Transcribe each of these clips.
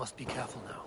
Must be careful now.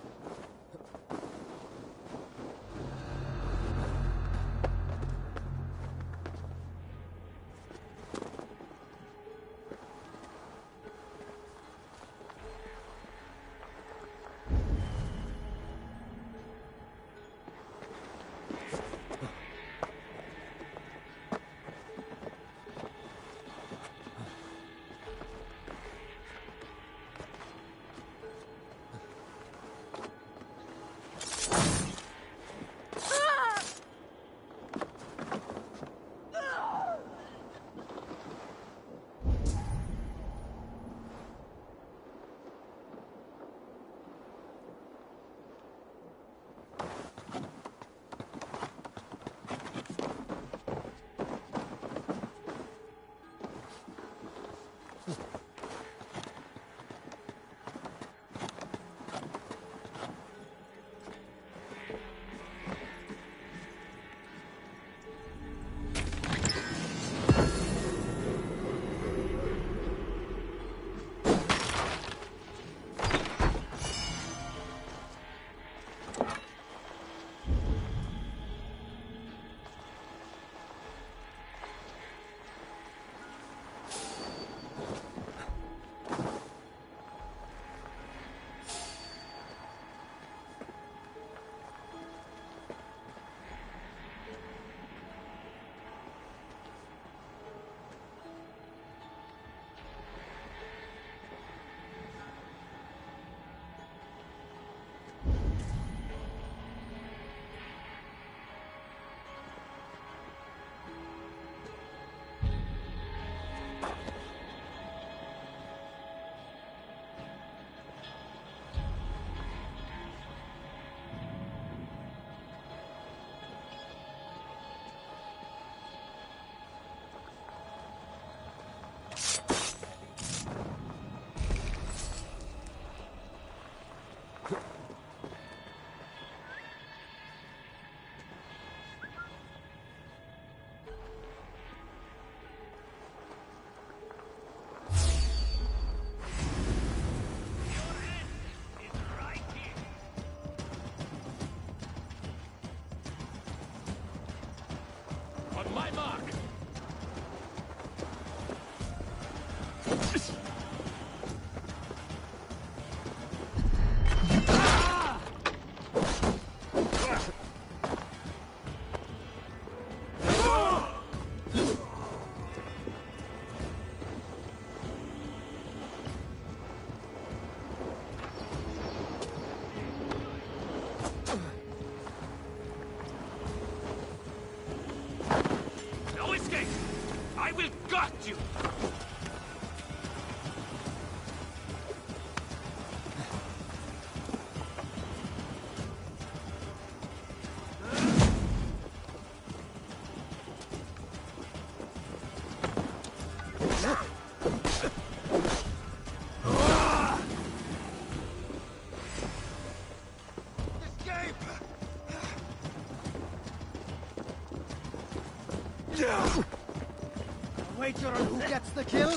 Wager on who gets the kill?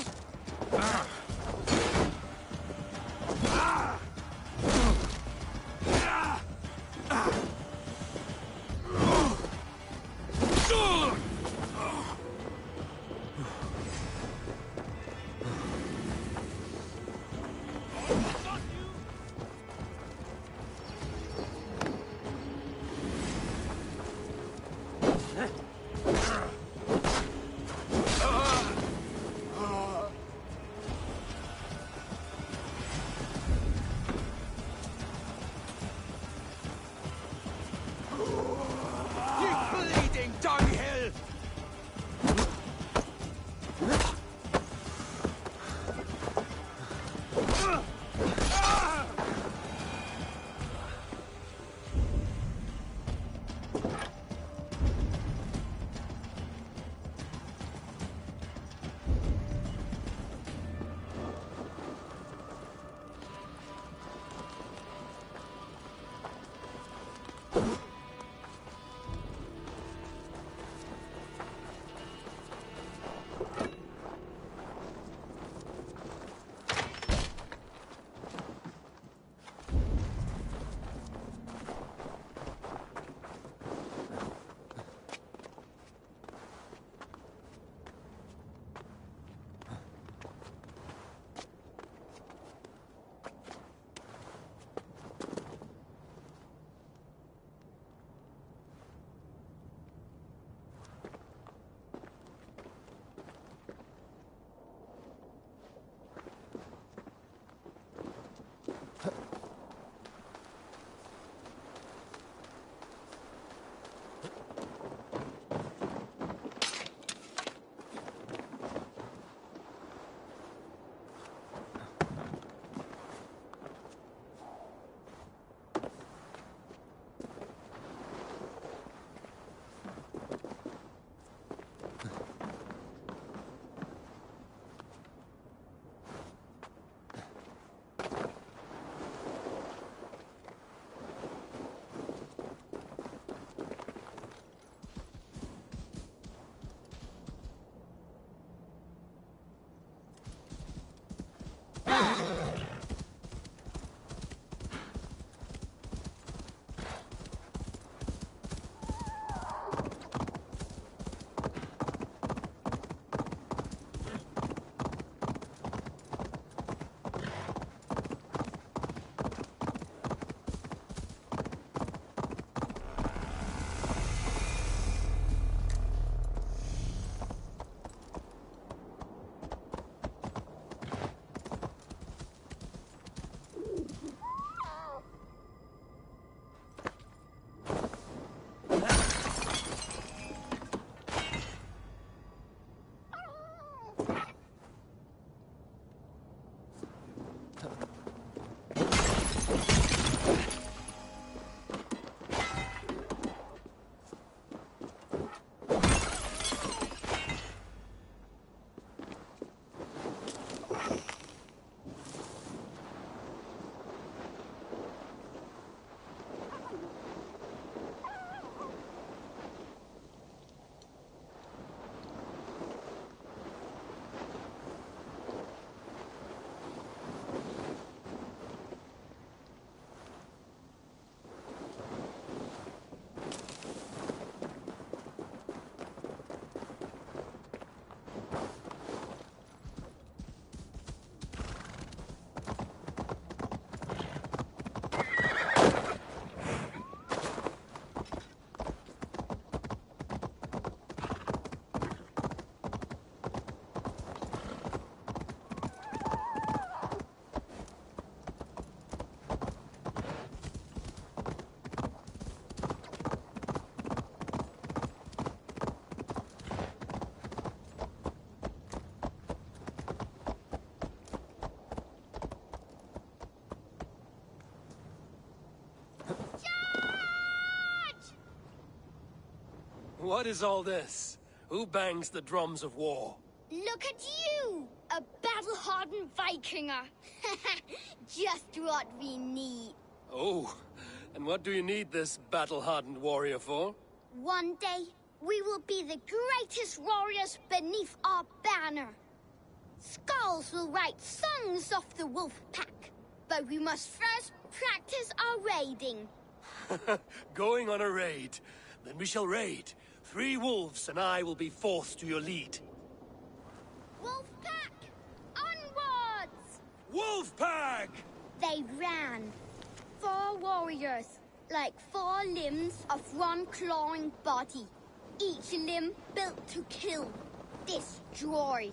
What is all this? Who bangs the drums of war? Look at you! A battle-hardened Vikinger! Just what we need. Oh, and what do you need this battle-hardened warrior for? One day, we will be the greatest warriors beneath our banner. Skulls will write songs of the wolf pack, but we must first practice our raiding. Going on a raid. Then we shall raid. 3 wolves and I will be fourth to your lead. Wolf pack! Onwards! Wolf pack! They ran. 4 warriors, like 4 limbs of one clawing body. Each limb built to kill, destroy.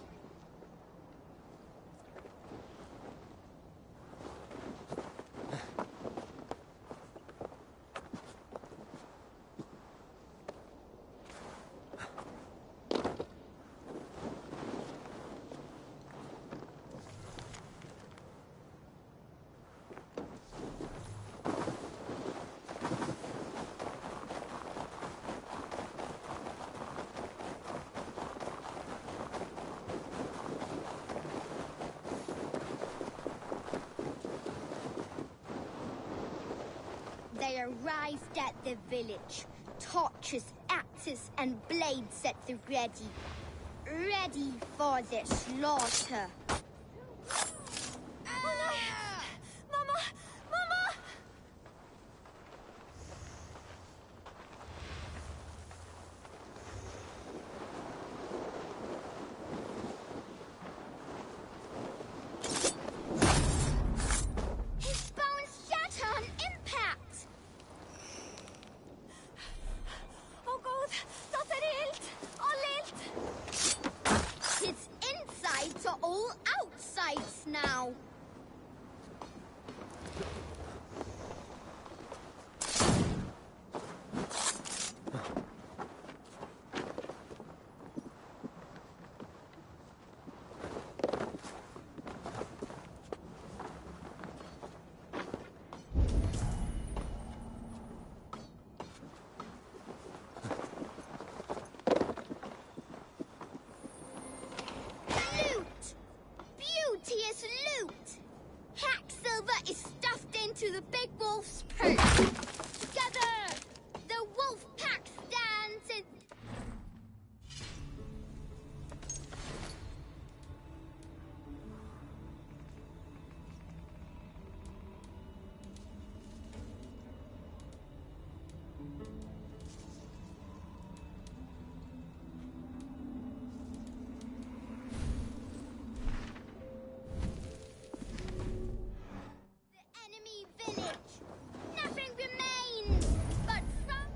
They arrived at the village. Torches, axes, and blades at the ready. Ready for the slaughter. Oh no! Mama! Mama! His bones shatter on impact! Oh god, dat helt! Alt! His insides are all outsides now. Loot! Beauteous loot! Hack silver is stuffed into the big wolf's purse. Together, the wolf pack stands in... the enemy village. Nothing remains but from...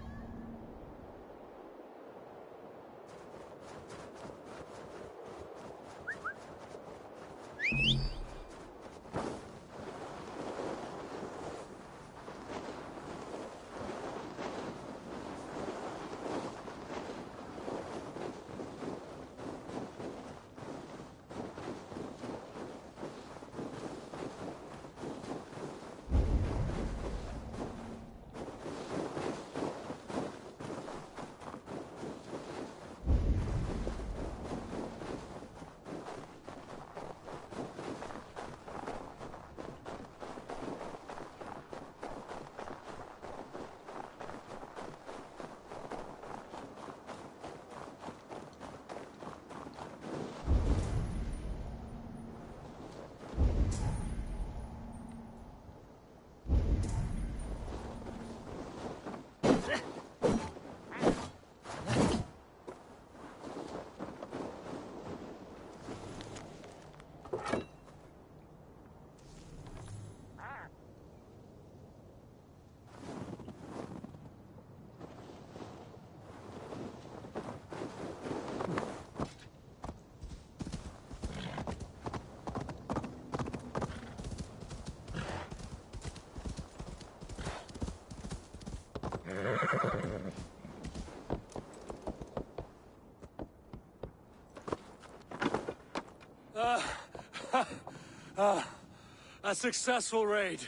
A successful raid.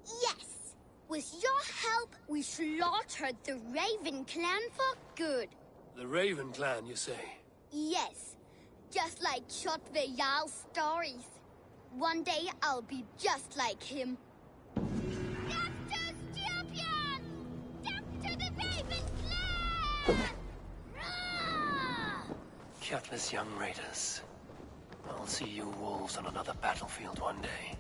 Yes! With your help, we slaughtered the Raven clan for good. The Raven clan, you say? Yes, just like Chotve Jarl's stories. One day I'll be just like him. Death to Stupien! Death to the Raven clan! Roar! Catless young raiders. I'll see you wolves on another battlefield one day.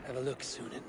Have a look, Sunan.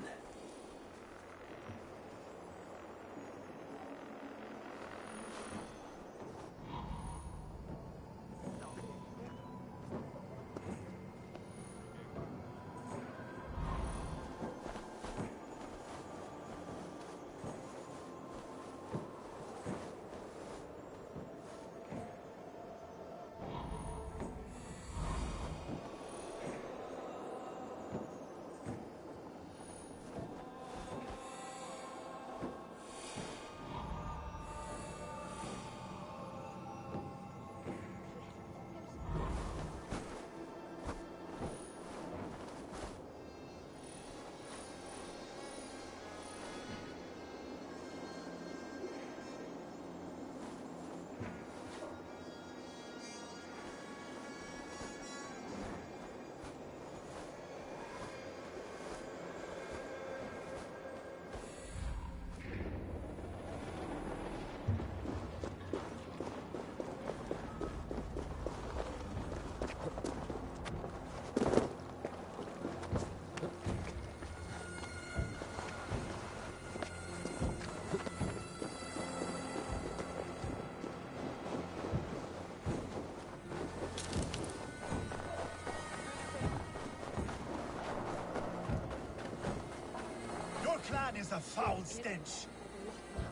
Clan is a foul stench.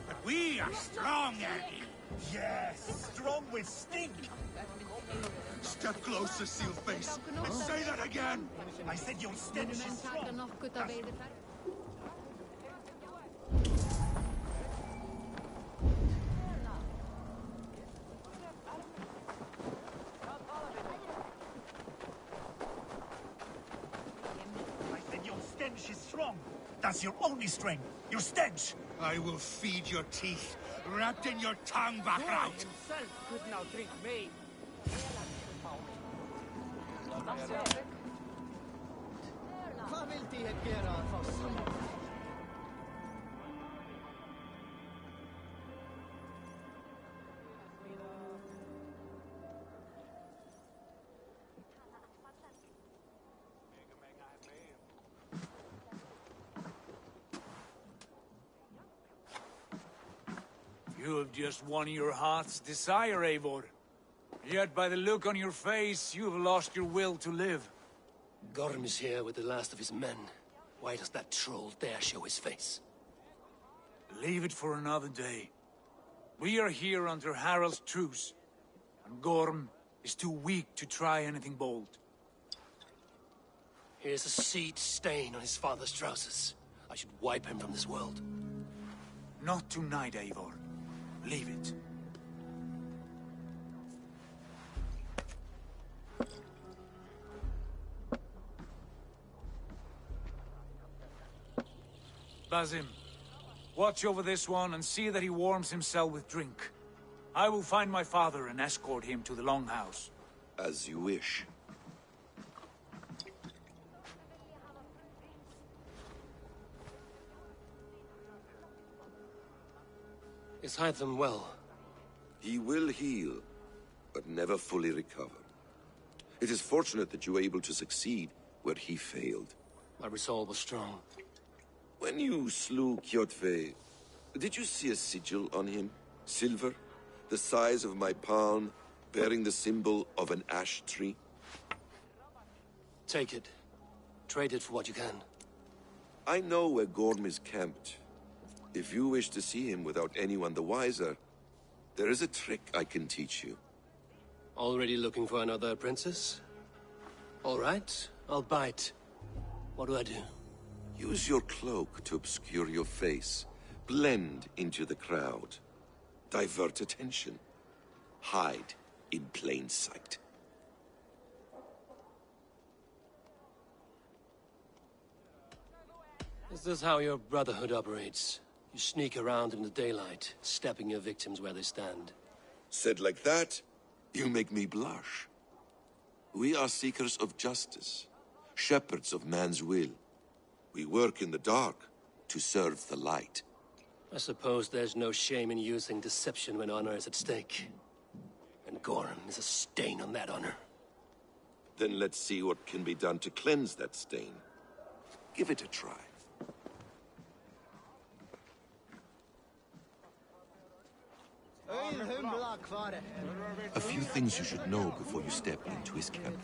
But we are strong, Annie. Yes, strong with stink. Step closer, Sealface, and say that again. I said your stench is strong. I said your stench is strong. That's your only strength, your stench. I will feed your teeth, wrapped in your tongue, Background. Himself could now drink me. Vad vill de göra för oss? You have just won your heart's desire, Eivor. Yet by the look on your face, you have lost your will to live. Gorm is here with the last of his men. Why does that troll dare show his face? Leave it for another day. We are here under Harald's truce, and Gorm is too weak to try anything bold. Here's a seed stain on his father's trousers. I should wipe him from this world. Not tonight, Eivor. Leave it. Basim, watch over this one and see that he warms himself with drink. I will find my father and escort him to the Longhouse. As you wish. must hide them well. He will heal, but never fully recover. It is fortunate that you were able to succeed where he failed. My resolve was strong. When you slew Kjotve, did you see a sigil on him? Silver, the size of my palm, bearing the symbol of an ash tree? Take it. Trade it for what you can. I know where Gorm is camped. If you wish to see him without anyone the wiser, there is a trick I can teach you. Already looking for another princess? All right, I'll bite. What do I do? Use your cloak to obscure your face. Blend into the crowd. Divert attention. Hide in plain sight. Is this how your Brotherhood operates? You sneak around in the daylight, stepping your victims where they stand. Said like that, you make me blush. We are seekers of justice, shepherds of man's will. We work in the dark to serve the light. I suppose there's no shame in using deception when honor is at stake. And Gorm is a stain on that honor. Then let's see what can be done to cleanse that stain. Give it a try. A few things you should know before you step into his camp.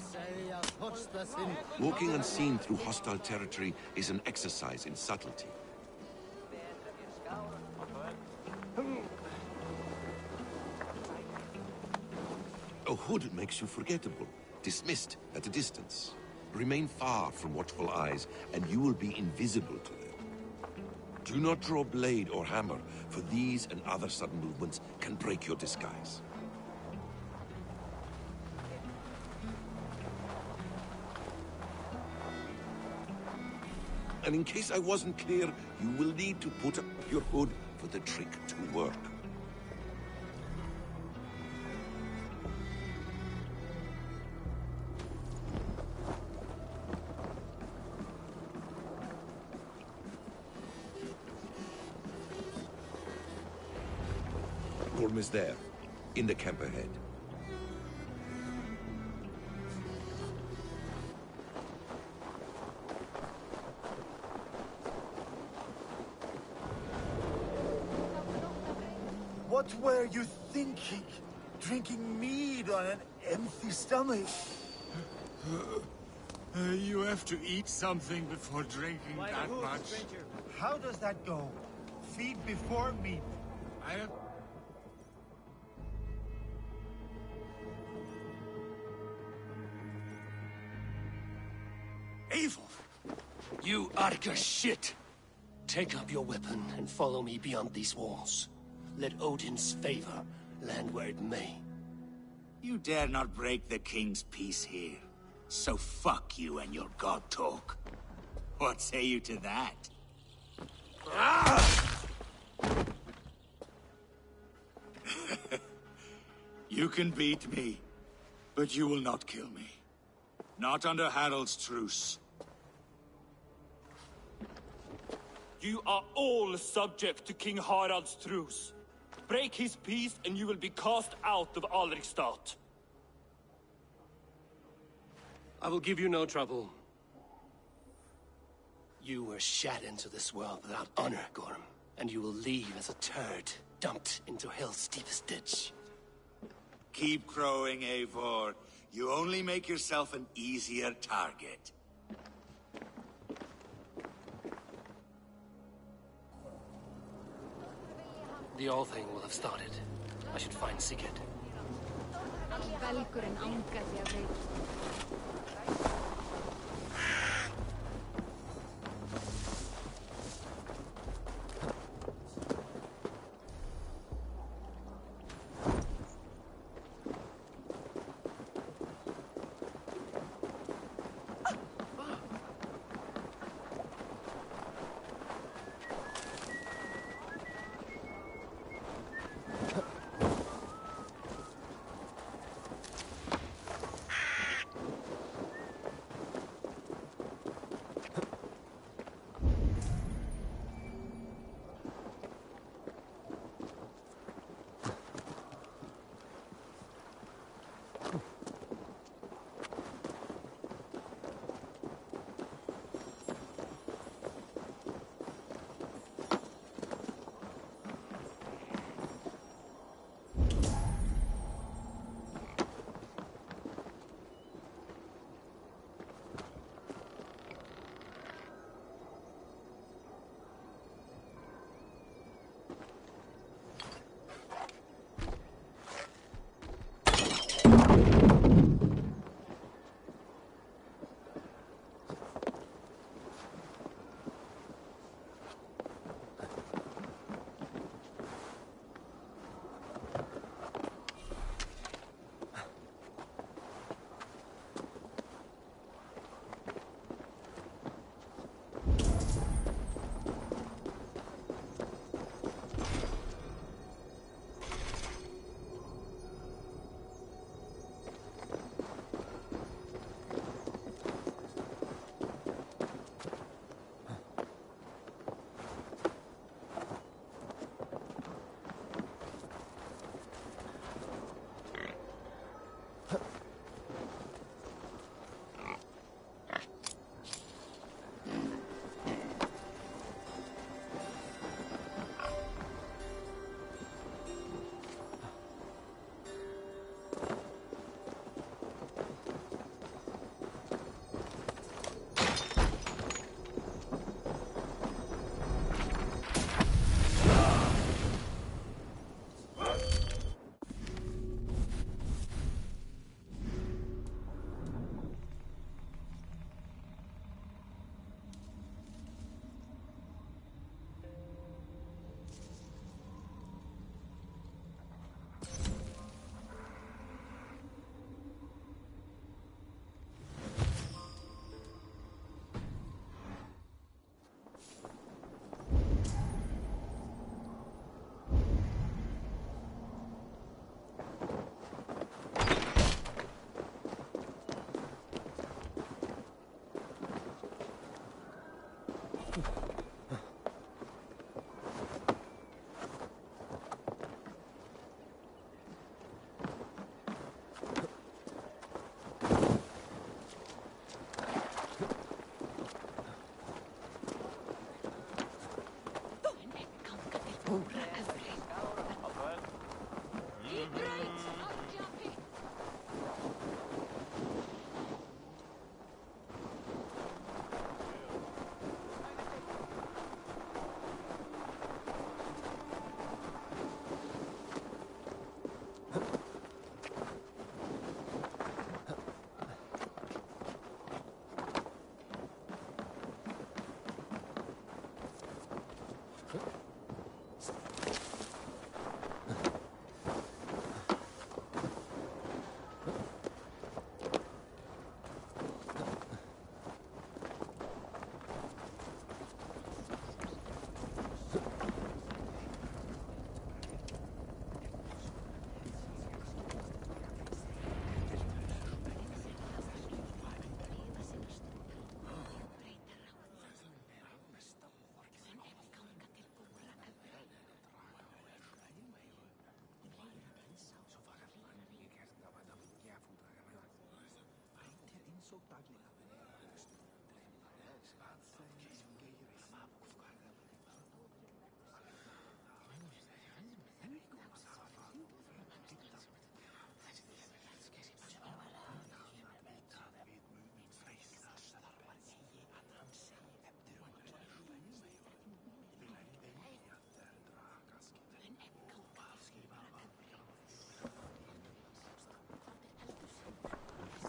Walking unseen through hostile territory is an exercise in subtlety. A hood makes you forgettable, dismissed at a distance. Remain far from watchful eyes, and you will be invisible to them. Do not draw blade or hammer, for these and other sudden movements can break your disguise. And in case I wasn't clear, you will need to put up your hood for the trick to work. Gorm is there, in the camp ahead. What were you thinking? Drinking mead on an empty stomach? You have to eat something before drinking that much. How does that go? Feed before meat. Evil! You Arga shit! Take up your weapon and follow me beyond these walls. Let Odin's favor land where it may. You dare not break the king's peace here. So fuck you and your god talk. What say you to that? You can beat me, but you will not kill me. Not under Harald's truce. You are all subject to King Harald's truce. Break his peace and you will be cast out of Alrikstad. I will give you no trouble. You were shat into this world without honor, Gorm, and you will leave as a turd dumped into hell's deepest ditch. Keep crowing, Eivor. You only make yourself an easier target. The All-Thing will have started. I should find Sigurd. Belgurinn angaði af reyk.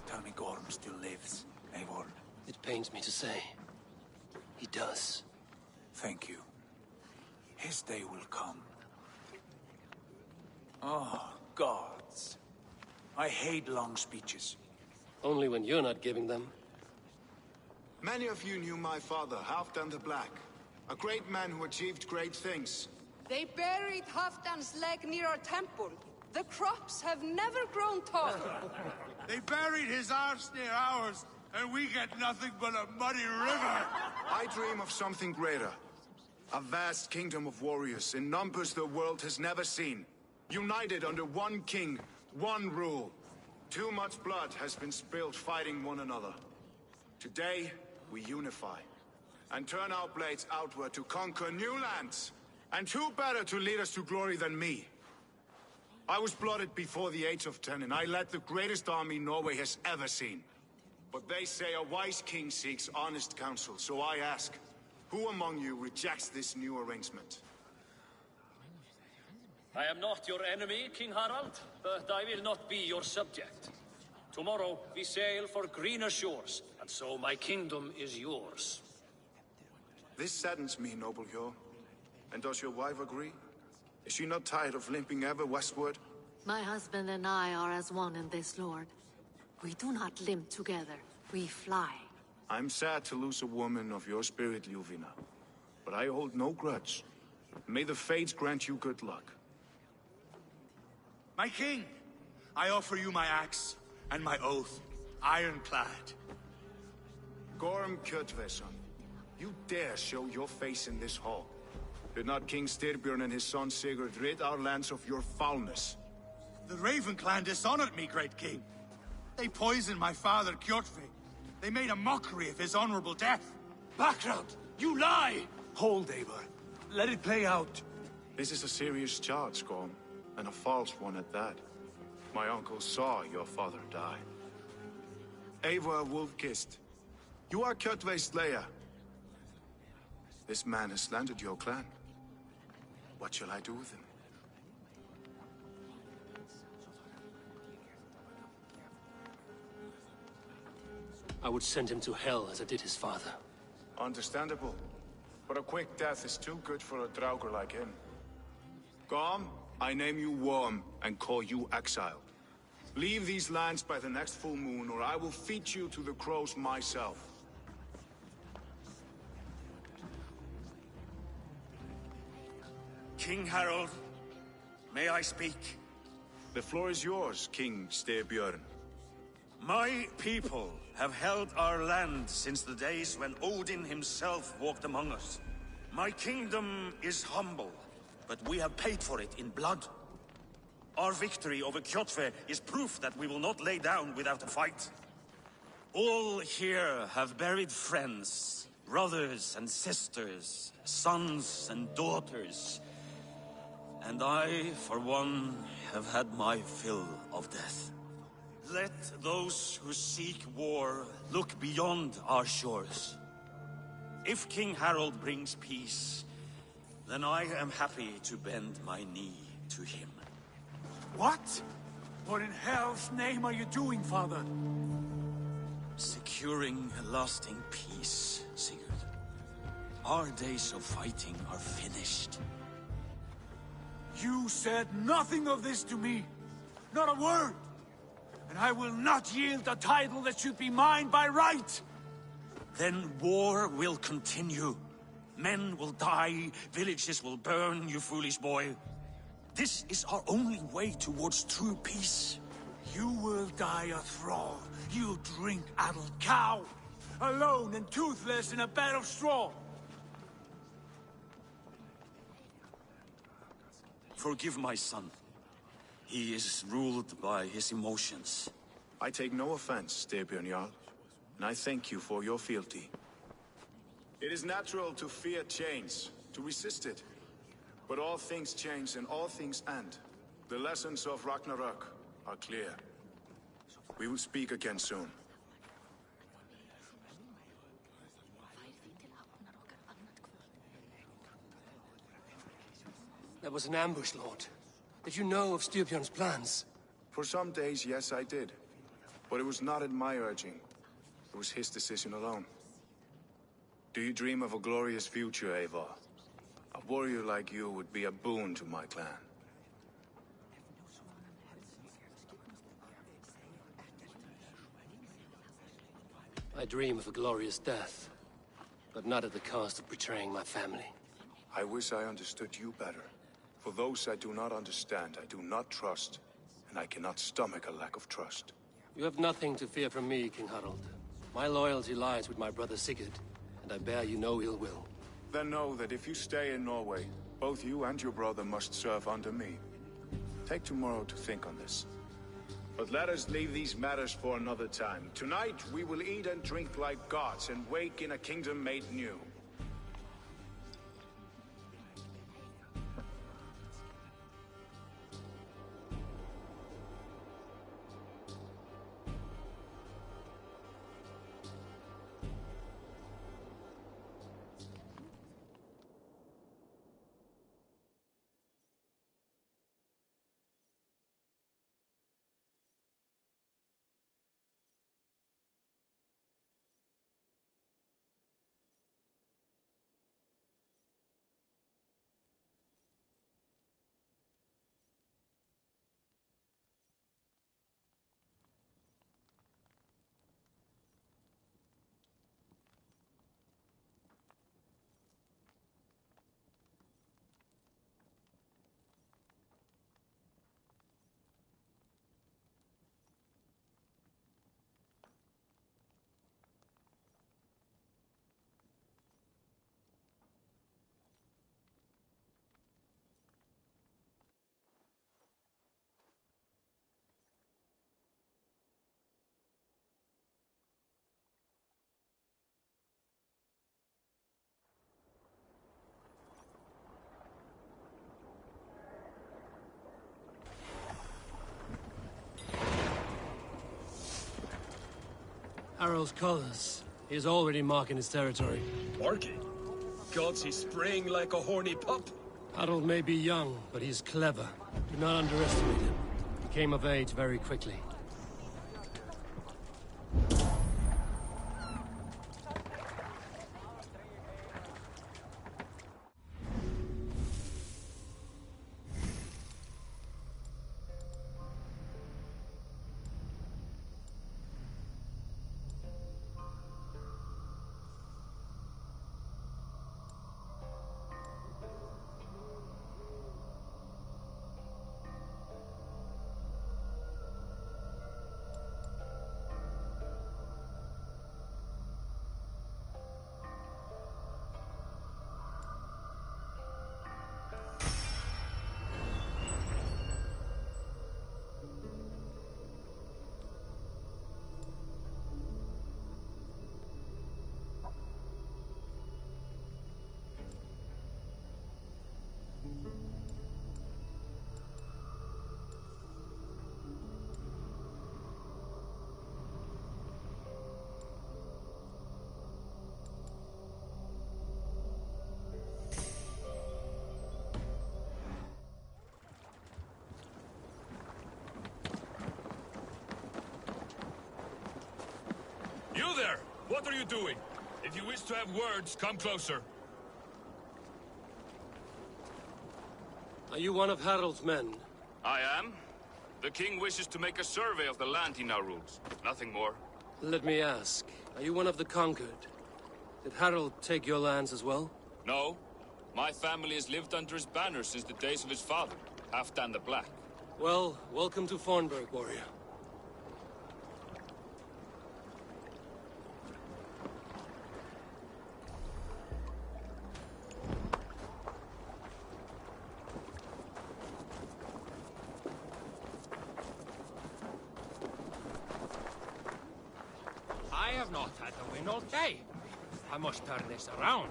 Tell me Gorm still lives, Eivor. It pains me to say. He does. Thank you. His day will come. Oh, gods. I hate long speeches. Only when you're not giving them. Many of you knew my father, Halfdan the Black. A great man who achieved great things. They buried Halfdan's leg near our temple. The crops have never grown tall. They buried his arse near ours, and we get nothing but a muddy river. I dream of something greater. A vast kingdom of warriors in numbers the world has never seen. United under one king, one rule. Too much blood has been spilled fighting one another. Today, we unify. And turn our blades outward to conquer new lands. And who better to lead us to glory than me? I was blooded before the age of 10, and I led the greatest army Norway has ever seen. But they say a wise king seeks honest counsel, so I ask, who among you rejects this new arrangement? I am not your enemy, King Harald, but I will not be your subject. Tomorrow we sail for greener shores, and so my kingdom is yours. This saddens me, noble Hjor. And does your wife agree? Is she not tired of limping ever westward? My husband and I are as one in this, Lord. We do not limp together, we fly. I'm sad to lose a woman of your spirit, Ljuvina. But I hold no grudge. May the fates grant you good luck. My king, I offer you my axe and my oath, ironclad. Gorm Kjotveson, you dare show your face in this hall. Did not King Styrbjörn and his son Sigurd rid our lands of your foulness? The Raven clan dishonored me, great king. They poisoned my father, Kjotve. They made a mockery of his honorable death. Background! You lie! Hold, Eivor. Let it play out. This is a serious charge, Gorm, and a false one at that. My uncle saw your father die. Eivor Wolf-Kissed, you are Kjotve's slayer. This man has slandered your clan. What shall I do with him? I would send him to hell as I did his father. Understandable. But a quick death is too good for a Draugr like him. Gorm, I name you Worm and call you exiled. Leave these lands by the next full moon, or I will feed you to the crows myself. King Harald, may I speak? The floor is yours, King Styrbjörn. My people have held our land since the days when Odin himself walked among us. My kingdom is humble, but we have paid for it in blood. Our victory over Kjotve is proof that we will not lay down without a fight. All here have buried friends, brothers and sisters, sons and daughters. And I, for one, have had my fill of death. Let those who seek war look beyond our shores. If King Harald brings peace, then I am happy to bend my knee to him. What? What in hell's name are you doing, father? Securing a lasting peace, Sigurd. Our days of fighting are finished. You said nothing of this to me. Not a word. And I will not yield a title that should be mine by right. Then war will continue. Men will die, villages will burn, you foolish boy. This is our only way towards true peace. You will die a thrall. You drink-addled cow. Alone and toothless in a bed of straw. Forgive my son. He is ruled by his emotions. I take no offense, Styrbjörn Jarl. and I thank you for your fealty. It is natural to fear change, to resist it. But all things change and all things end. The lessons of Ragnarok are clear. We will speak again soon. That was an ambush, Lord. Did you know of Styrbjörn's plans? For some days, yes, I did. But it was not at my urging. It was his decision alone. Do you dream of a glorious future, Eivor? A warrior like you would be a boon to my clan. I dream of a glorious death, but not at the cost of betraying my family. I wish I understood you better. For those I do not understand, I do not trust, and I cannot stomach a lack of trust. You have nothing to fear from me, King Harald. My loyalty lies with my brother Sigurd, and I bear you no ill will. Then know that if you stay in Norway, both you and your brother must serve under me. Take tomorrow to think on this. But let us leave these matters for another time. Tonight, we will eat and drink like gods and wake in a kingdom made new. Harald's colors. He is already marking his territory. Marking? Gods, he's spraying like a horny pup. Harald may be young, but he's clever. Do not underestimate him. He came of age very quickly. You there! What are you doing? If you wish to have words, come closer. Are you one of Harald's men? I am. The king wishes to make a survey of the land he now rules. Nothing more. Let me ask, are you one of the conquered? Did Harald take your lands as well? No. My family has lived under his banner since the days of his father, Halfdan the Black. Well, welcome to Fornburg, warrior. I have not had the wind all day. I must turn this around.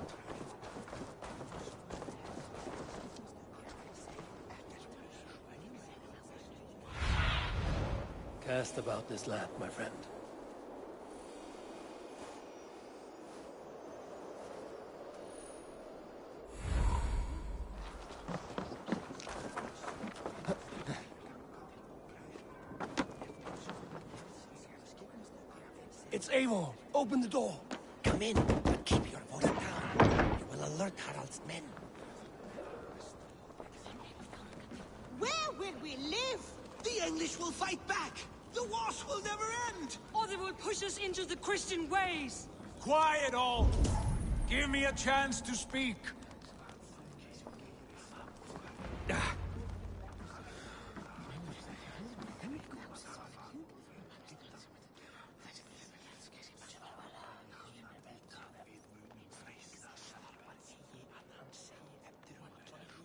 Cast about this land, my friend. It's Eivor. Open the door. Come in, but keep your voice down. You will alert Harald's men. Where will we live? The English will fight back! The wars will never end! Or they will push us into the Christian ways! Quiet all! Give me a chance to speak.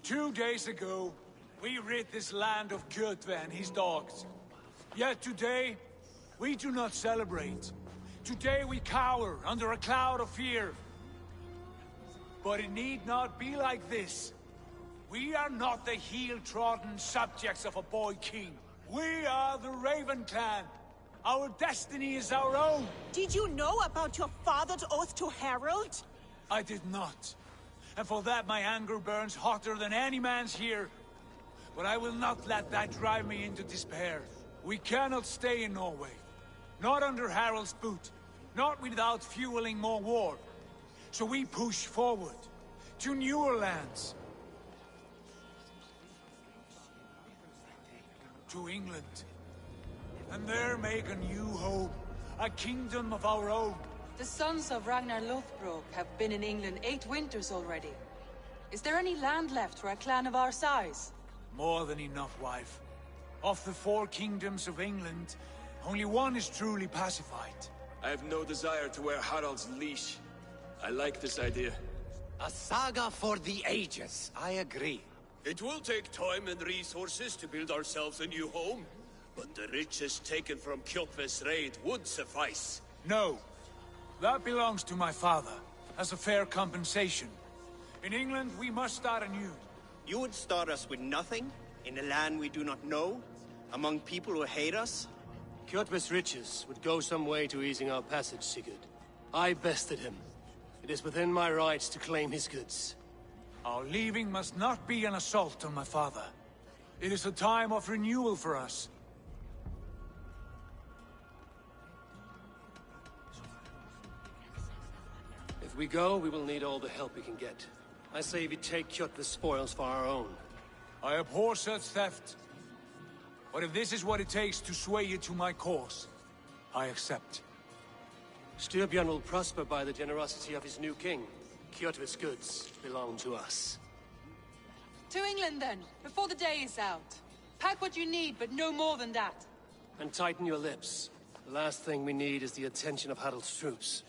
2 days ago, we rid this land of Kjotve and his dogs. Yet today, we do not celebrate. Today we cower under a cloud of fear. But it need not be like this. We are not the heel-trodden subjects of a boy king. We are the Raven clan. Our destiny is our own. Did you know about your father's oath to Harald? I did not. And for that my anger burns hotter than any man's here. But I will not let that drive me into despair. We cannot stay in Norway. Not under Harald's boot. Not without fueling more war. So we push forward. To newer lands. To England. And there make a new home. A kingdom of our own. The sons of Ragnar Lothbrok have been in England 8 winters already. Is there any land left for a clan of our size? More than enough, wife. Of the 4 kingdoms of England, only one is truly pacified. I have no desire to wear Harald's leash. I like this idea. A saga for the ages, I agree. It will take time and resources to build ourselves a new home, but the riches taken from Kjotve's raid would suffice. No. That belongs to my father, as a fair compensation. In England, we must start anew. You would start us with nothing? In a land we do not know? Among people who hate us? Kjotve's riches would go some way to easing our passage, Sigurd. I bested him. It is within my rights to claim his goods. Our leaving must not be an assault on my father. It is a time of renewal for us. If we go, we will need all the help we can get. I say we take Kjotve's spoils for our own. I abhor such theft. But if this is what it takes to sway you to my cause, I accept. Styrbjörn will prosper by the generosity of his new king. Kjotve's goods belong to us. To England then, before the day is out. Pack what you need, but no more than that. And tighten your lips. The last thing we need is the attention of Harald's troops.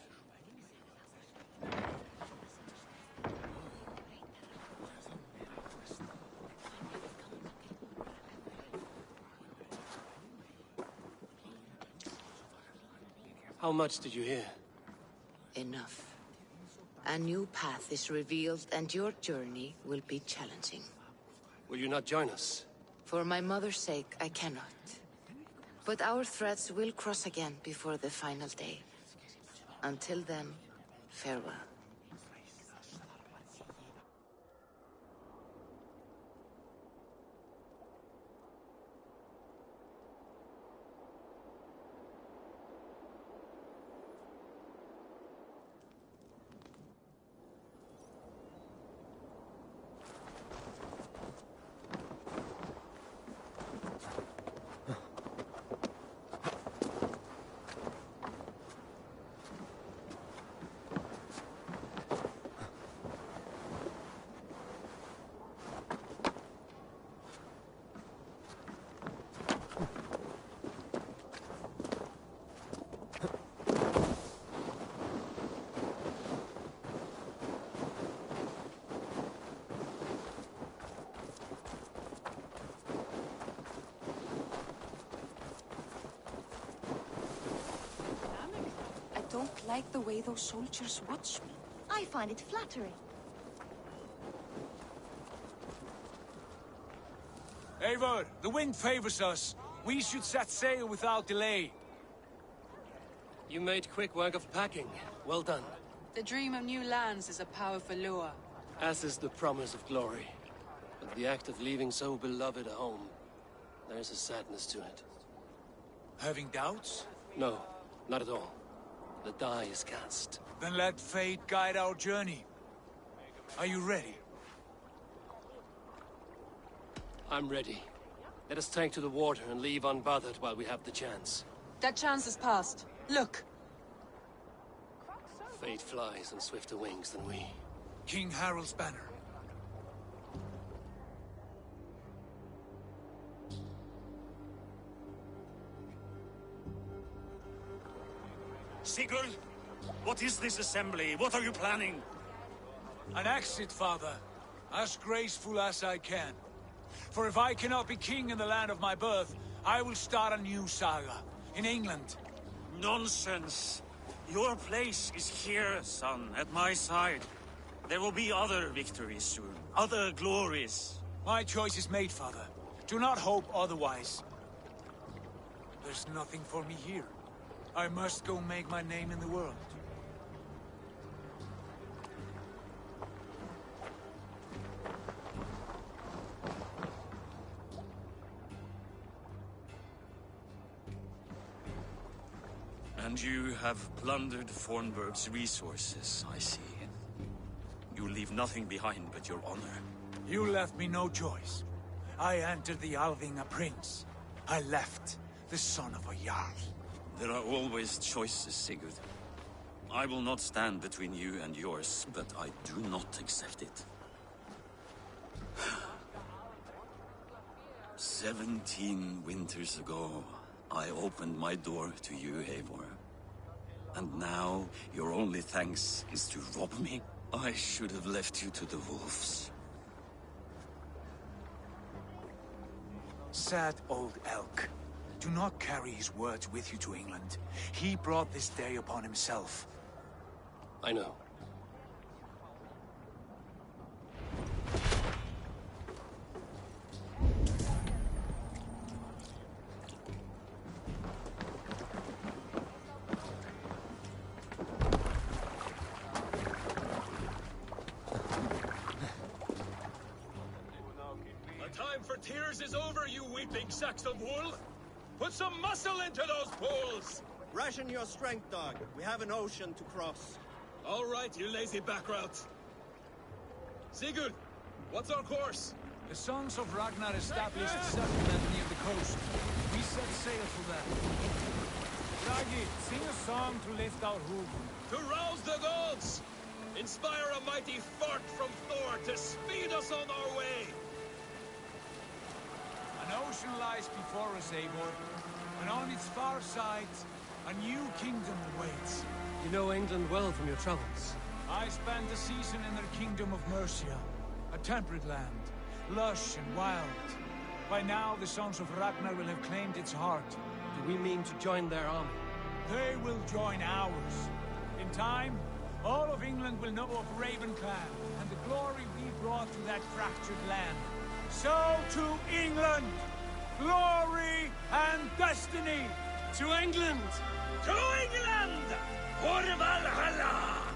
How much did you hear? Enough. A new path is revealed, and your journey will be challenging. Will you not join us? For my mother's sake, I cannot. But our threads will cross again before the final day. Until then, farewell. like the way those soldiers watch me. I find it flattering. Eivor, the wind favors us. We should set sail without delay. You made quick work of packing. Well done. The dream of new lands is a powerful lure. As is the promise of glory. But the act of leaving so beloved a home, there's a sadness to it. Having doubts? No, not at all. The die is cast. Then let fate guide our journey. Are you ready? I'm ready. Let us take to the water and leave unbothered while we have the chance. That chance is past. Look! Fate flies on swifter wings than we. King Harald's banner. Sigurd, what is this assembly? What are you planning? An exit, father. As graceful as I can. For if I cannot be king in the land of my birth, I will start a new saga. In England. Nonsense. Your place is here, son, at my side. There will be other victories soon. Other glories. My choice is made, father. Do not hope otherwise. There's nothing for me here. I must go make my name in the world. And you have plundered Fornburg's resources, I see. You leave nothing behind but your honor. You left me no choice. I entered the Alving a prince. I left the son of a Jarl. There are always choices, Sigurd. I will not stand between you and yours, but I do not accept it. 17 winters ago, I opened my door to you, Eivor. And now, your only thanks is to rob me? I should have left you to the wolves. Sad old elk. Do not carry his words with you to England. He brought this day upon himself. I know. The time for tears is over, you weeping sacks of wool! Put some muscle into those poles! Ration your strength, dog. We have an ocean to cross. All right, you lazy backrout. Sigurd, what's our course? The Sons of Ragnar established a settlement near the coast. We set sail for that. Ragi, sing a song to lift our hoof. To rouse the gods! Inspire a mighty fart from Thor to speed us on our way! An ocean lies before us, Eivor, and on its far side, a new kingdom awaits. You know England well from your travels. I spent a season in their kingdom of Mercia, a temperate land, lush and wild. By now, the Sons of Ragnar will have claimed its heart. Do we mean to join their army? They will join ours. In time, all of England will know of Raven Clan and the glory we brought to that fractured land. So to England! Glory and destiny! To England! To England! For Valhalla!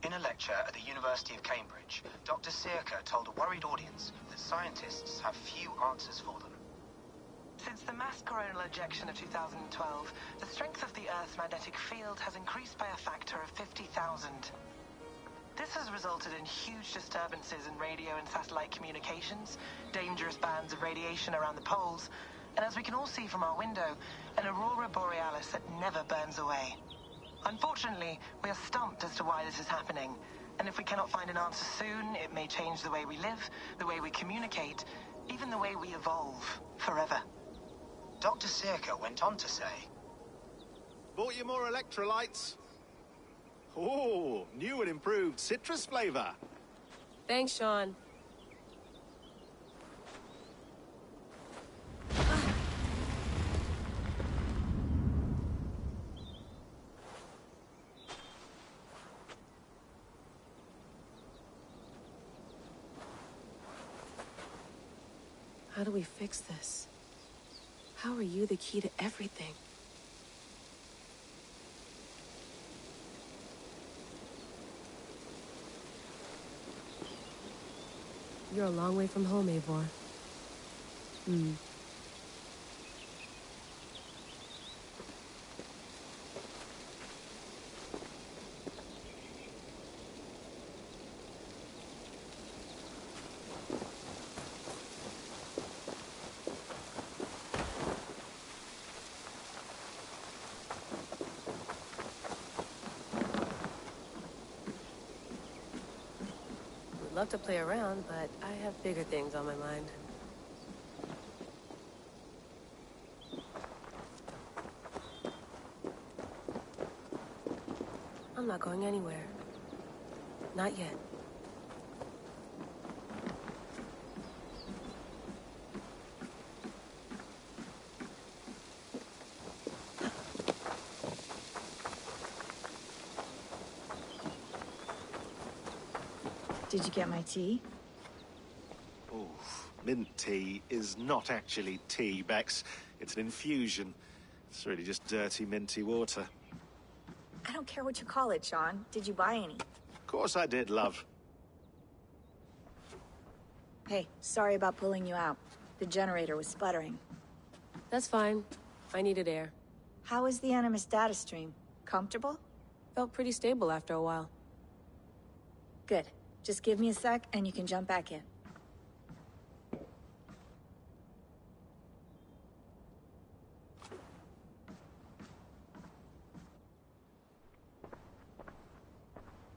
In a lecture at the University of Cambridge, Dr. Circa told a worried audience that scientists have few answers for them. Since the mass coronal ejection of 2012, the strength of the Earth's magnetic field has increased by a factor of 50,000. This has resulted in huge disturbances in radio and satellite communications, dangerous bands of radiation around the poles, and as we can all see from our window, an aurora borealis that never burns away. Unfortunately, we are stumped as to why this is happening, and if we cannot find an answer soon, it may change the way we live, the way we communicate, even the way we evolve, forever. Dr. Circa went on to say, Bought you more electrolytes? Oh, new and improved citrus flavor. Thanks, Sean. How do we fix this? How are you the key to everything? You're a long way from home, Eivor. Would love to play around, but I have bigger things on my mind. I'm not going anywhere. Not yet. Did you get my tea? Oh, mint tea is not actually tea, Bex. It's an infusion. It's really just dirty, minty water. I don't care what you call it, Sean. Did you buy any? Of course I did, love. Hey, sorry about pulling you out. The generator was sputtering. That's fine. I needed air. How is the Animus data stream? Comfortable? Felt pretty stable after a while. Good. Just give me a sec and you can jump back in.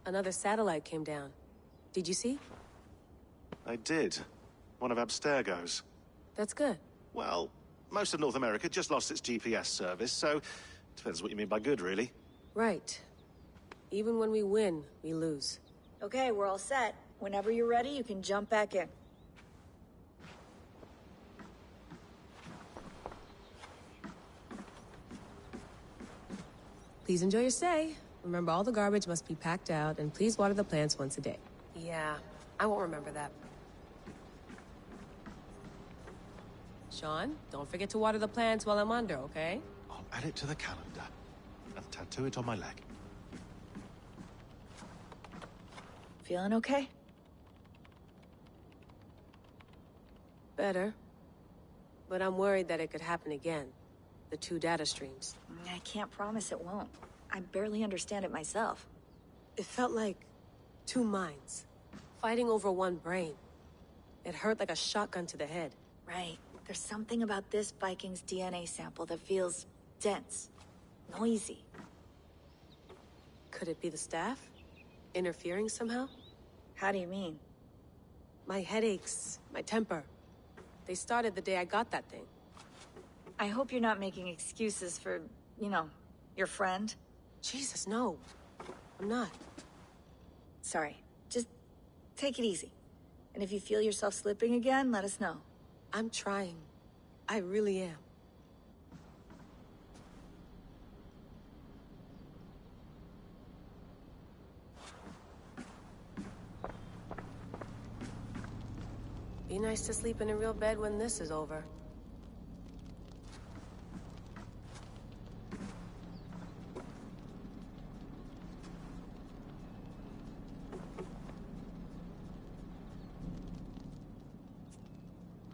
Another satellite came down. Did you see? I did. One of Abstergo's. That's good. Well, most of North America just lost its GPS service, so depends what you mean by good, really. Right. Even when we win, we lose. Okay, we're all set. Whenever you're ready, you can jump back in. Please enjoy your stay. Remember, all the garbage must be packed out, and please water the plants once a day. Yeah, I won't remember that. Sean, don't forget to water the plants while I'm under, okay? I'll add it to the calendar and tattoo it on my leg. Feeling okay? Better. But I'm worried that it could happen again. The two data streams. I can't promise it won't. I barely understand it myself. It felt like two minds, fighting over one brain. It hurt like a shotgun to the head. Right. There's something about this Viking's DNA sample that feels dense, noisy. Could it be the staff? Interfering somehow? How do you mean? My headaches, my temper. They started the day I got that thing. I hope you're not making excuses for, you know, your friend. Jesus, no. I'm not. Sorry. Just take it easy. And if you feel yourself slipping again, let us know. I'm trying. I really am. Be nice to sleep in a real bed when this is over.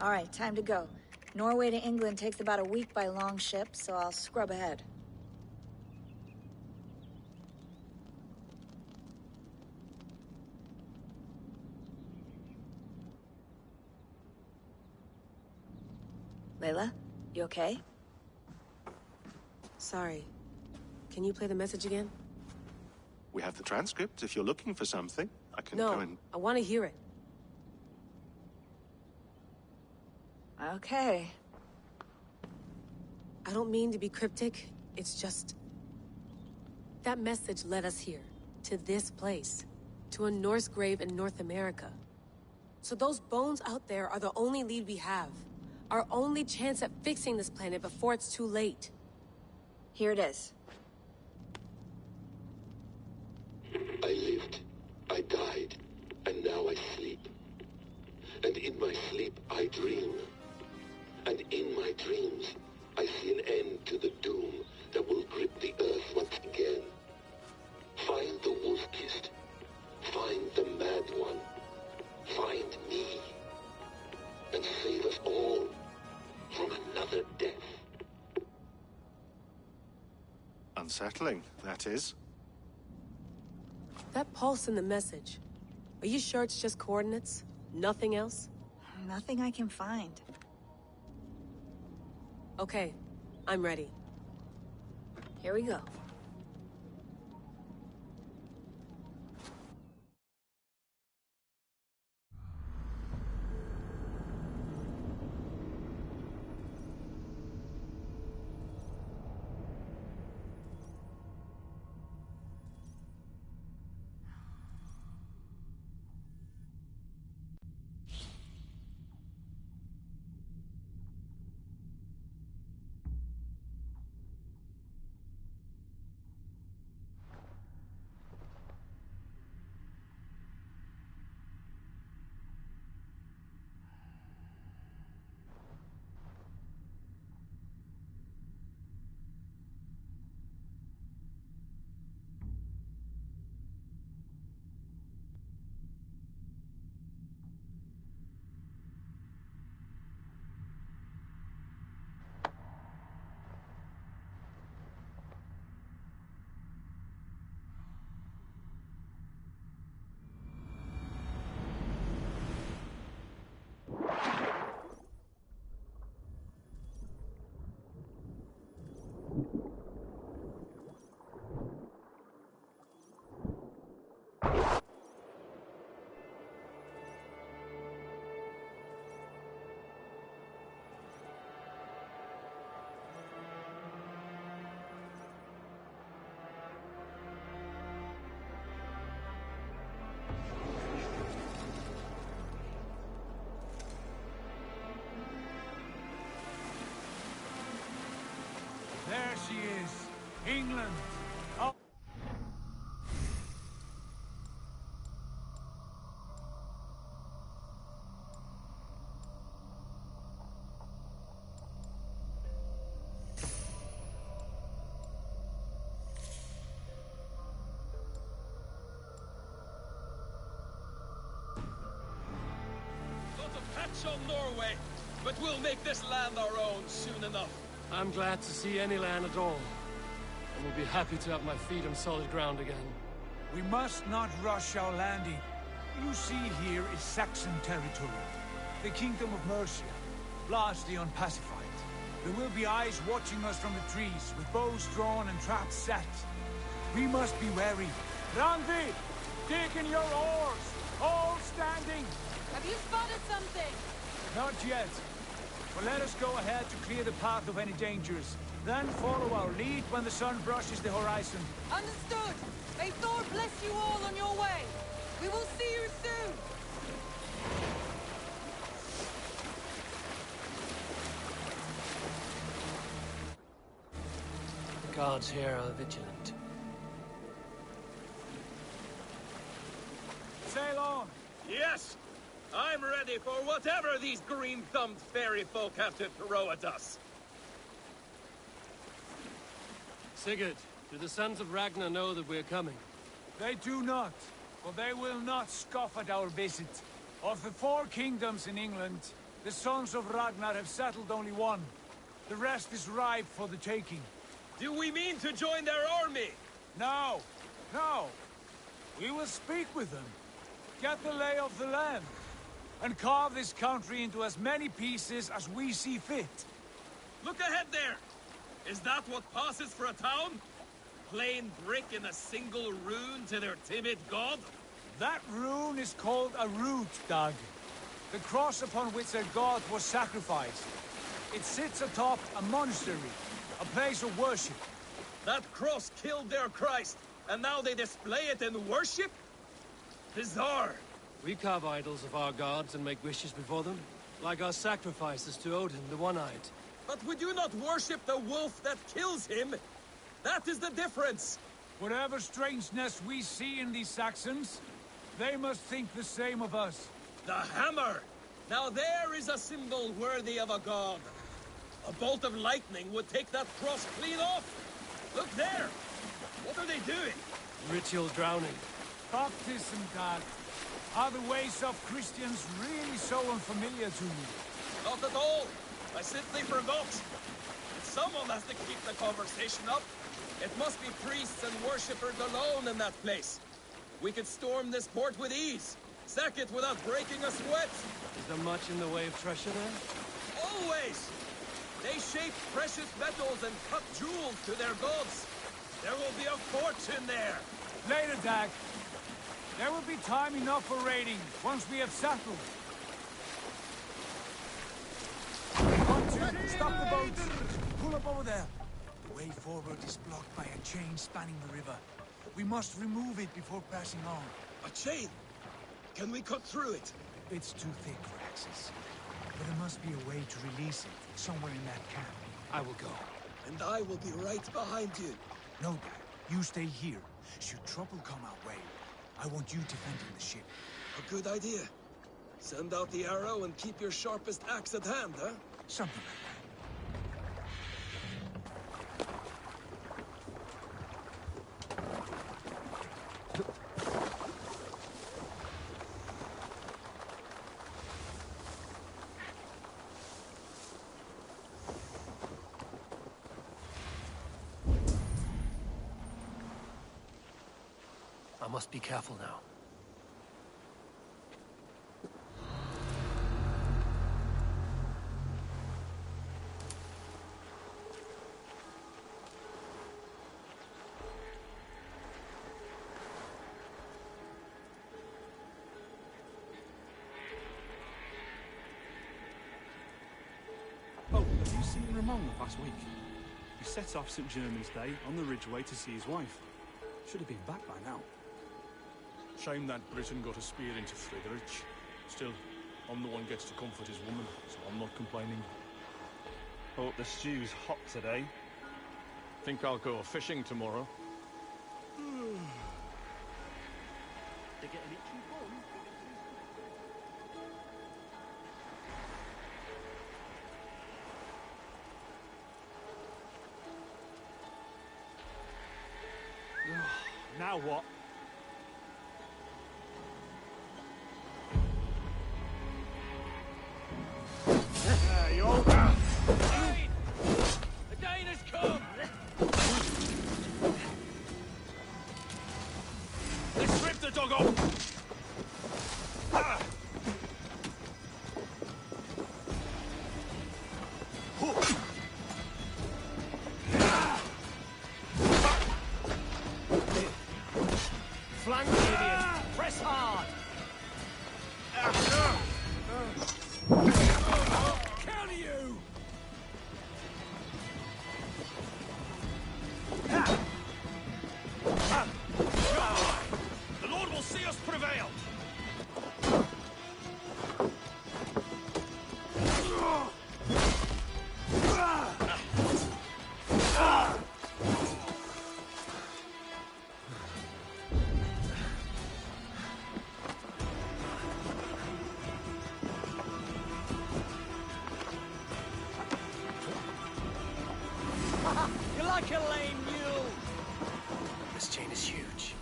All right, time to go. Norway to England takes about a week by long ship, so I'll scrub ahead. Layla, you okay? Sorry. Can you play the message again? We have the transcript. If you're looking for something, I can go and... I want to hear it. Okay. I don't mean to be cryptic. It's just... that message led us here. To this place. To a Norse grave in North America. So those bones out there are the only lead we have. Our only chance at fixing this planet before it's too late. Here it is. I lived, I died, and now I sleep. And in my sleep I dream. And in my dreams, I see an end to the doom that will grip the earth once again. Find the wolf-kissed. Find the mad one. Find me. And save us all from another death. Unsettling, that is. That pulse in the message. Are you sure it's just coordinates? Nothing else? Nothing I can find. Okay, I'm ready. Here we go. There she is. England. Oh. Not a patch on Norway, but we'll make this land our own soon enough. I'm glad to see any land at all. And will be happy to have my feet on solid ground again. We must not rush our landing. You see here is Saxon territory. The Kingdom of Mercia, largely unpacified. There will be eyes watching us from the trees, with bows drawn and traps set. We must be wary. Randi! Dig in your oars! All standing! Have you spotted something? Not yet. But let us go ahead to clear the path of any dangers. Then follow our lead when the sun brushes the horizon. Understood! May Thor bless you all on your way! We will see you soon! The guards here are vigilant. Sail on! Yes! I'm ready for whatever these green-thumbed fairy folk have to throw at us. Sigurd, do the sons of Ragnar know that we're coming? They do not, but they will not scoff at our visit. Of the 4 kingdoms in England, The sons of Ragnar have settled only one. The rest is ripe for the taking. Do we mean to join their army? No, no. We will speak with them, get the lay of the land, and carve this country into as many pieces as we see fit. Look ahead there! Is that what passes for a town? Plain brick in a single rune to their timid god? That rune is called a root, Dag. The cross upon which their god was sacrificed. It sits atop a monastery, a place of worship. That cross killed their Christ, and now they display it in worship? Bizarre. We carve idols of our gods and make wishes before them, like our sacrifices to Odin, the One-Eyed. But we do not worship the wolf that kills him. That is the difference. Whatever strangeness we see in these Saxons, they must think the same of us. The hammer! Now there is a symbol worthy of a god. A bolt of lightning would take that cross clean off. Look there! What are they doing? Ritual drowning. Baptism, Dag. Are the ways of Christians really so unfamiliar to you? Not at all. I simply forgot. Someone has to keep the conversation up. It must be priests and worshippers alone in that place. We could storm this port with ease. Sack it without breaking a sweat. Is there much in the way of treasure there? Always! They shape precious metals and cut jewels to their gods. There will be a fortune there. Later, Dag. There will be time enough for raiding once we have settled. Stop the boats! Pull up over there. The way forward is blocked by a chain spanning the river. We must remove it before passing on. A chain? Can we cut through it? It's too thick for access. But there must be a way to release it, somewhere in that camp. I will go. And I will be right behind you. No, Dad. You stay here. Should trouble come our way, I want you defending the ship. A good idea. Send out the arrow and keep your sharpest axe at hand, huh? Something like that. I must be careful now. Oh, have you seen Ramon the past week? He set off St. Germans Day on the Ridgeway to see his wife. Should have been back by now. Shame that Britain got a spear into Friedrich. Still, I'm the one gets to comfort his woman, so I'm not complaining. Hope the stew's hot today. Think I'll go fishing tomorrow. They get an itchy bum. Now what? There you all go. Dane! The Dane has come! Let's strip the dog off! Flank, idiot! Press hard! Counter you! The Lord will see us prevail! You're like a lame mule! This chain is huge,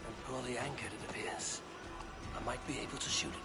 and poorly anchored, it appears. I might be able to shoot it.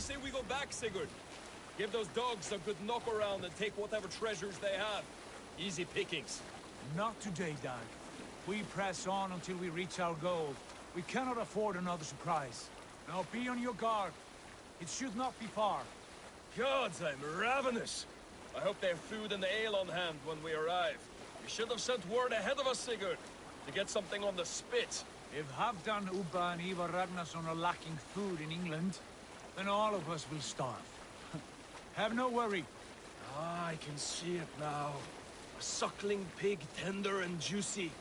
say we go back, Sigurd? Give those dogs a good knock around and take whatever treasures they have. Easy pickings. Not today, Dag. We press on until we reach our goal. We cannot afford another surprise. Now be on your guard. It should not be far. Gods, I'm ravenous. I hope they have food and ale on hand when we arrive. We should have sent word ahead of us, Sigurd, to get something on the spit. If Halfdan, Ubba, and Ivar Ragnarsson are lacking food in England, then all of us will starve. Have no worry. Ah, I can see it now. A suckling pig, tender and juicy.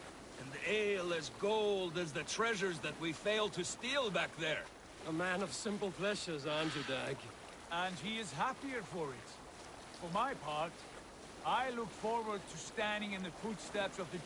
And ale as gold as the treasures that we failed to steal back there. A man of simple pleasures, aren't you, Dag? And he is happier for it. For my part, I look forward to standing in the footsteps of the...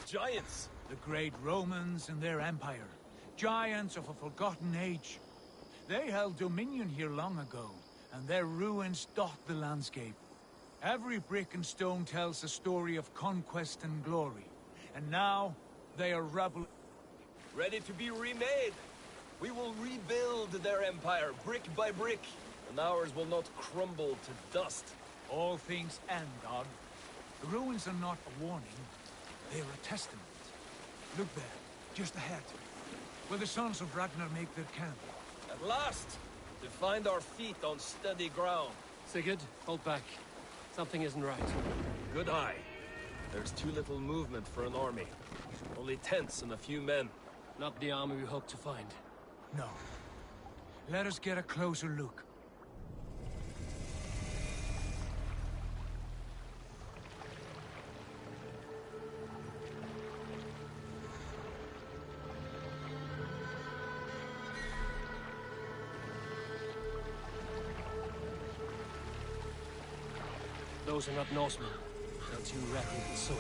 Giants! The great Romans and their empire. Giants of a forgotten age. They held dominion here long ago, and their ruins dot the landscape. Every brick and stone tells a story of conquest and glory. And now, they are ready to be remade. We will rebuild their empire, brick by brick, and ours will not crumble to dust. All things end, Dog. The ruins are not a warning. They are a testament. Look there, just ahead, where the sons of Ragnar make their camp. At last, to find our feet on steady ground. Sigurd, hold back. Something isn't right. Good eye. There's too little movement for an army. Only tents and a few men. Not the army we hope to find. No. Let us get a closer look. Those are not Norsemen. They're too rapidly soiled.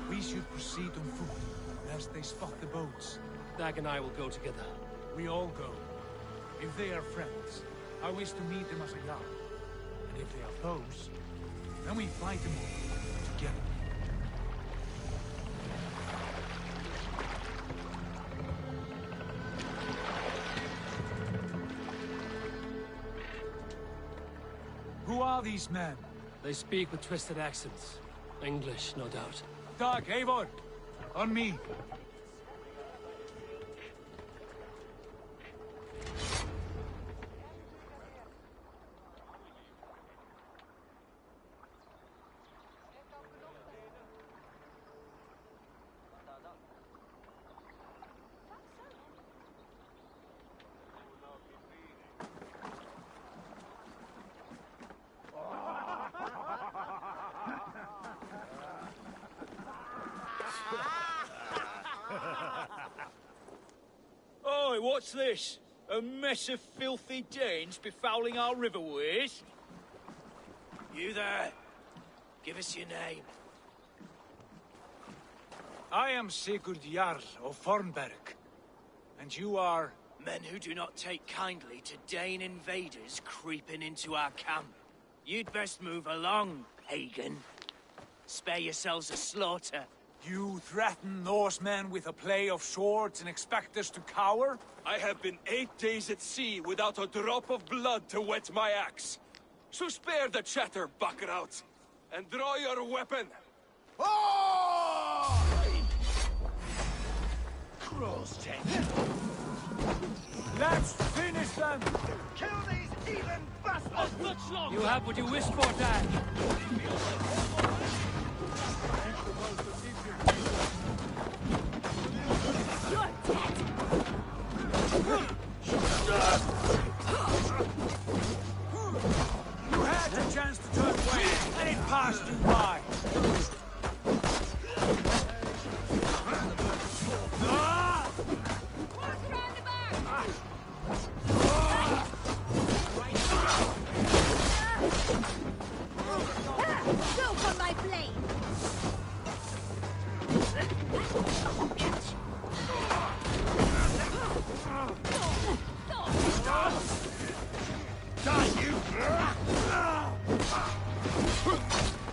We should proceed on foot, lest they spot the boats. Dag and I will go together. We all go. If they are friends, I wish to meet them as a yard. And if they are foes, then we fight them all together. are these men? They speak with twisted accents. English, no doubt. Dag, Eivor! On me! Oi, what's this? A mess of filthy Danes befouling our riverways? You there. Give us your name. I am Sigurd Jarl of Fornberg. And you are... Men who do not take kindly to Dane invaders creeping into our camp. You'd best move along, Hagen. Spare yourselves a slaughter. You threaten Norsemen with a play of swords and expect us to cower? I have been 8 days at sea without a drop of blood to wet my axe. So spare the chatter, Buckerout, and draw your weapon. Oh! Crow's tank. Let's finish them! Kill these heathen bastards! You have what you wished for, Dad. You had a chance to turn away, and it passed you by. Go for my blade! Die, you!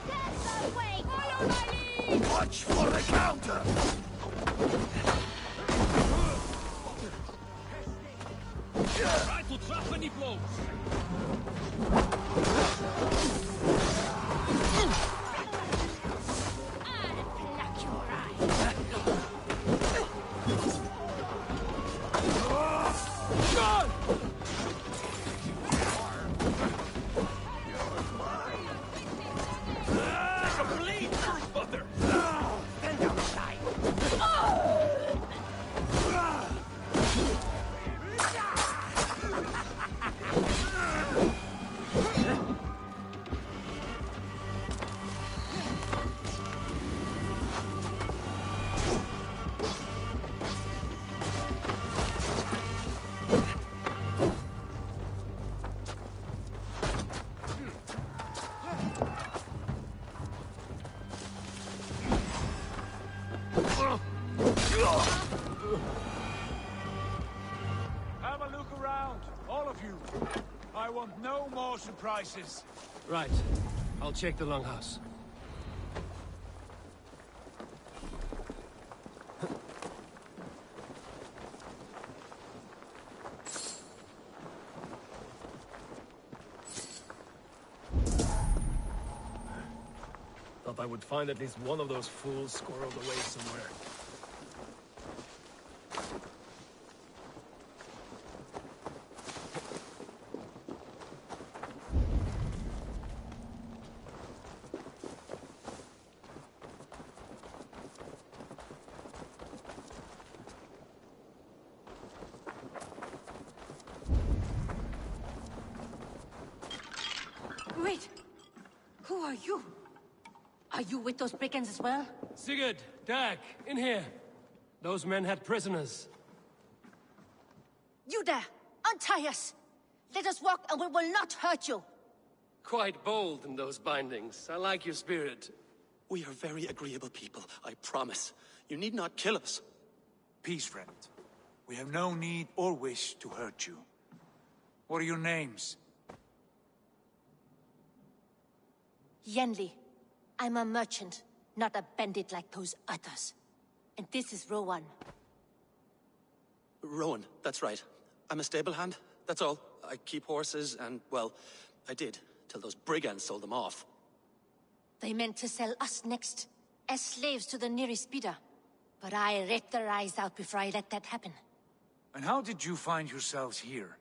That's the way! Follow my lead! Watch for the counter! Try to trap any blows! Have a look around, all of you. I want no more surprises. Right. I'll check the longhouse. Thought I would find at least one of those fools squirreled away somewhere. Wait! Who are you? Are you with those brigands as well? Sigurd, Dag, in here. Those men had prisoners. You there! Untie us! Let us walk and we will not hurt you! Quite bold in those bindings. I like your spirit. We are very agreeable people, I promise. You need not kill us. Peace, friend. We have no need or wish to hurt you. What are your names? Yenli. I'm a merchant, not a bandit like those others. And this is Rowan. Rowan, that's right. I'm a stable hand, that's all. I keep horses and, well, I did, till those brigands sold them off. They meant to sell us next, as slaves to the nearest bidder. But I ripped their eyes out before I let that happen. And how did you find yourselves here?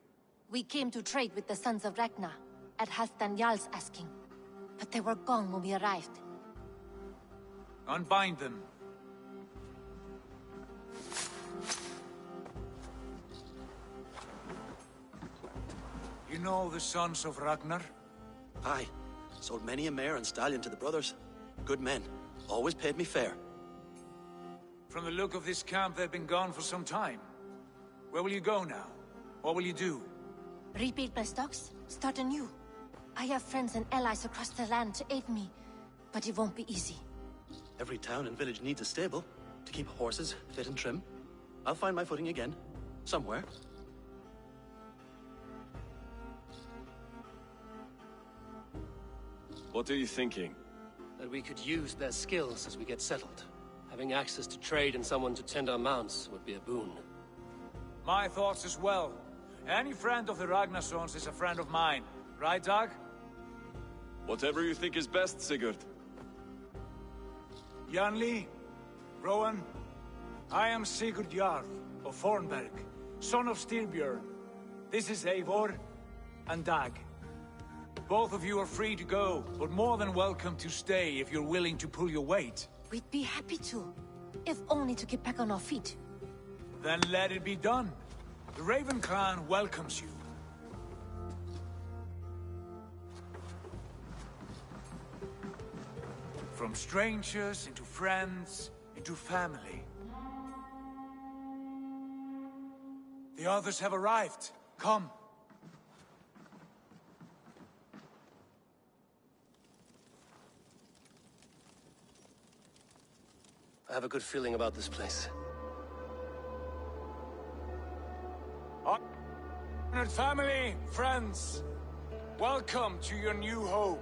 We came to trade with the Sons of Ragnar, at Halfdan Jarl's asking. But they were gone when we arrived. Unbind them. You know the Sons of Ragnar? Aye. Sold many a mare and stallion to the brothers. Good men. Always paid me fair. From the look of this camp, they've been gone for some time. Where will you go now? What will you do? Rebuild my stocks, start anew. I have friends and allies across the land to aid me, but it won't be easy. Every town and village needs a stable to keep horses fit and trim. I'll find my footing again. Somewhere. What are you thinking? That we could use their skills as we get settled. Having access to trade and someone to tend our mounts would be a boon. My thoughts as well. Any friend of the Ragnarsons is a friend of mine. Right, Dag? Whatever you think is best, Sigurd. Janli, Rowan, I am Sigurd Jarl of Fornberg, son of Styrbjörn. This is Eivor and Dag. Both of you are free to go, but more than welcome to stay if you're willing to pull your weight. We'd be happy to, if only to get back on our feet. Then let it be done. The Raven Clan welcomes you. From strangers into friends, into family. The others have arrived. Come. I have a good feeling about this place. Honored family, friends, welcome to your new home.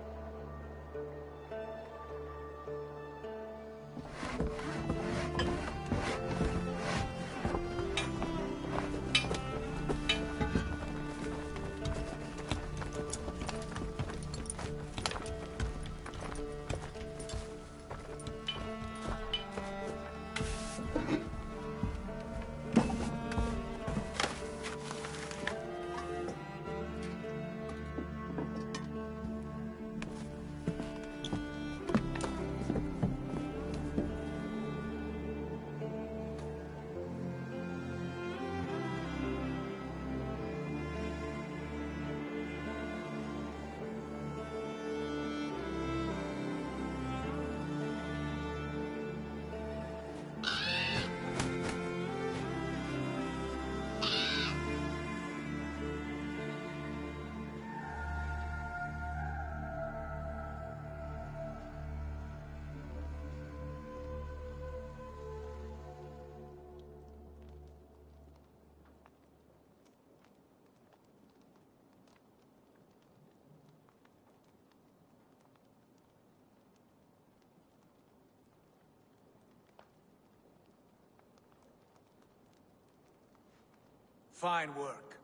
Fine work.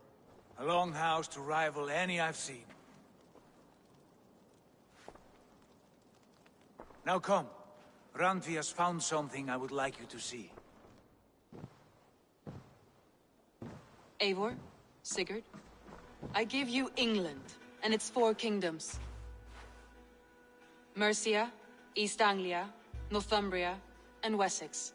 A longhouse to rival any I've seen. Now come. Randvi has found something I would like you to see. Eivor, Sigurd, I give you England and its 4 kingdoms. Mercia, East Anglia, Northumbria, and Wessex.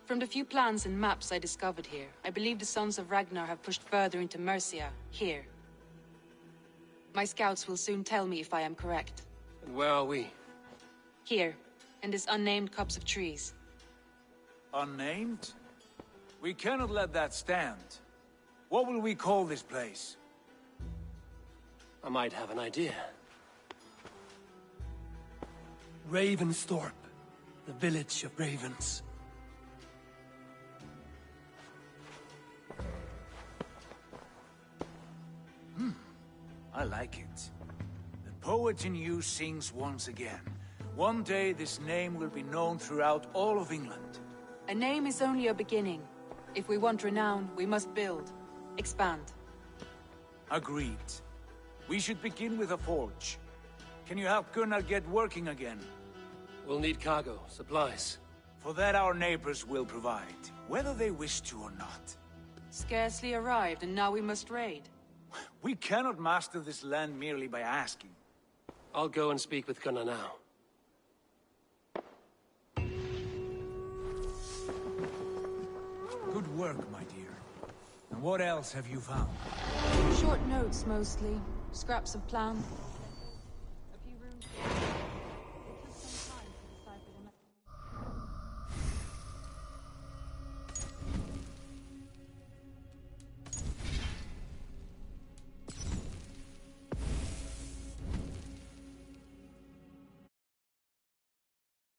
From the few plans and maps I discovered here, I believe the Sons of Ragnar have pushed further into Mercia, here. My scouts will soon tell me if I am correct. And where are we? Here, in this unnamed copse of trees. Unnamed? We cannot let that stand. What will we call this place? I might have an idea. Ravensthorpe, the village of ravens. I like it. The poet in you sings once again. One day this name will be known throughout all of England. A name is only a beginning. If we want renown, we must build, expand. Agreed. We should begin with a forge. Can you help Gunnar get working again? We'll need cargo, supplies. For that our neighbors will provide, whether they wish to or not. Scarcely arrived, and now we must raid. We cannot master this land merely by asking. I'll go and speak with Gunnar now. Good work, my dear. And what else have you found? Short notes, mostly. Scraps of plan.